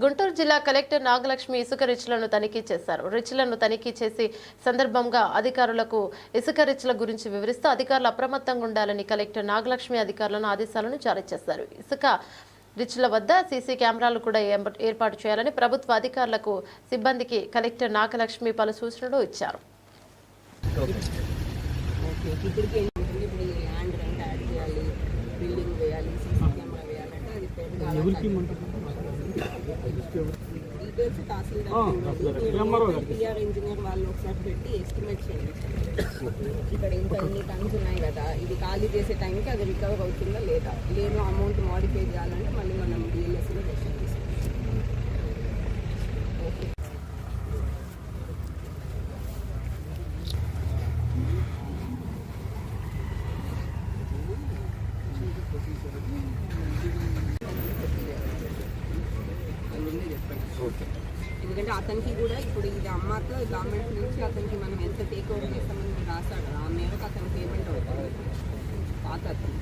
గుంటూరు జిల్లా కలెక్టర్ నాగలక్ష్మి ఇసుక రిచ్లను తనిఖీ చేశారు. రిచ్లను తనిఖీ చేసి సందర్భంగా అధికారులకు ఇసుక రిచ్ల గురించి వివరిస్తూ అధికారులు అప్రమత్తంగా ఉండాలని కలెక్టర్ నాగలక్ష్మి అధికారులను ఆదేశాలను జారీ చేశారు. ఇసుక రిచ్ల వద్ద సీసీ కెమెరాలు కూడా ఏర్పాటు చేయాలని ప్రభుత్వ అధికారులకు సిబ్బందికి కలెక్టర్ నాగలక్ష్మి పలు సూచనలు ఇచ్చారు. డీటెయిల్స్ టీఆర్ ఇంజనీర్ వాళ్ళు ఒకసారి పెట్టి ఎస్టిమేట్ చేయండి. ఇక్కడ ఇంకా ఎన్ని టన్స్ ఉన్నాయి కదా, ఇది ఖాళీ చేసే టైంకి అది రికవర్ అవుతుందా లేదా, లేదు అమౌంట్ మోడిఫై చేయాలంటే మళ్ళీ మనం డిఎల్ఎస్లో డెసిషన్ తీసుకుంటాం. ఓకే, ఎందుకంటే అతనికి కూడా ఇప్పుడు ఇది అమ్మాక గవర్నమెంట్ నుంచి అతనికి మనం ఎంత టేక్ ఓవర్ చేస్తామని మేము రాశాడు. ఆ మేరకు అతనికి పేమెంట్ అవుతుంది. పాత అతను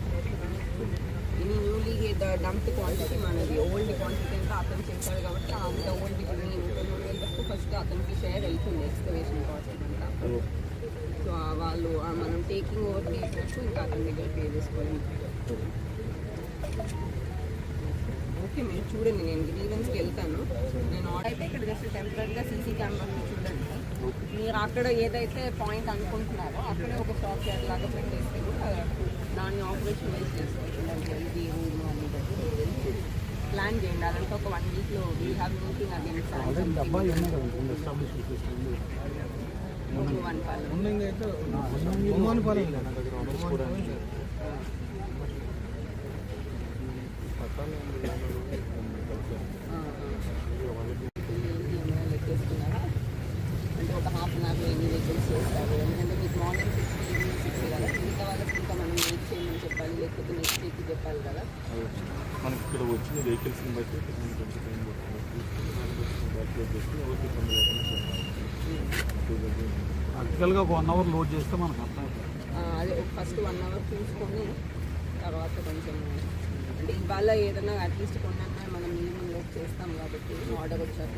ఇది న్యూలీ డంప్డ్ క్వాంటిటీ మనది, ఓల్డ్ క్వాంటిటీ అంతా అతను చేశాడు కాబట్టి అంత ఓల్డ్ ఇప్పుడు 3,000 వరకు ఫస్ట్ అతనికి షేర్ వెళ్తుంది ఎక్స్కవేషన్ కాస్ట్ అంతా. సో వాళ్ళు మనం టేకింగ్ ఓవర్ తీసుకోవచ్చు, ఇంకా అతని దగ్గర పే చేసుకోవాలి. ఓకే, మీరు చూడండి, నేను గ్రీవెన్స్కి వెళ్తాను. నేను ఆర్డర్ అయితే ఇక్కడ జస్ట్ టెంపరీగా సీసీ కెమెరాలో చూడండి. మీరు అక్కడ ఏదైతే పాయింట్ అనుకుంటున్నారో అక్కడే ఒక స్టాక్ యార్డ్ లాగా పెట్టేస్తే దాన్ని ఆపరేషన్ వేసి చేసుకోవచ్చు. ఇది రూమ్ అన్ని బట్టి ప్లాన్ చేయండి. అదంతా ఒక 1 వీక్లో వీ హ్యావ్ మీటింగ్ అగైన్ లెక్కేస్తున్నారా అంటే ఒక హాఫ్ అన్ అవర్లో ఎన్ని వెహికల్స్ చేస్తారు. ఎందుకంటే మీకు మార్నింగ్ 6 ఈవినింగ్ 6 కదా, మిగతా వాళ్ళకి ఇంకా మనం వెయిట్ చేయమని చెప్పాలి, లేకపోతే నెక్స్ట్ వీక్కి చెప్పాలి కదా. మనకి ఇక్కడ వచ్చిన వెహికల్స్ని బట్టి ప్రాక్టికల్గా ఒక 1 అవర్ లోడ్ చేస్తే మనకు అర్థం. అదే ఫస్ట్ 1 అవర్ చూసుకొని తర్వాత కొంచెం అంటే ఇవాళ ఏదైనా అట్లీస్ట్ కొన్ని మనం ఈవినింగ్ లోడ్ చేస్తాం కాబట్టి ఆర్డర్ వచ్చాక